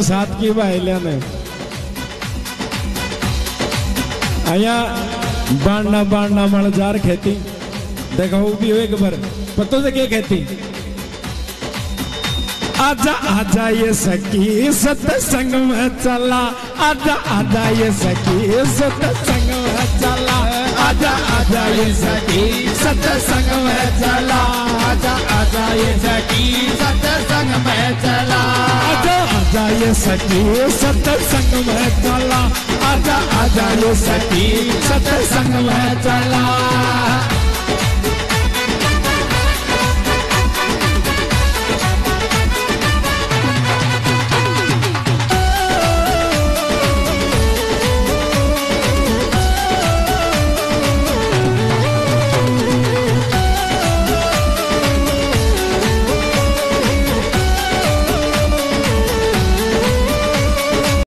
साथ की भाईल्या ने आया बाणना बाणना मलजार खेती देखा वो भी एक बार पतो से क्या खेती आजा आजा ये सखी सत्संग में चला आजा आजा ये सखी सत्संग में चला आजा आजा ये सखी सत्संग में चला आजा आजा ये सखी सत्संग में चला आजा आजा ये सखी सत्संग में चला आजा आजा ये सखी सत्संग में चला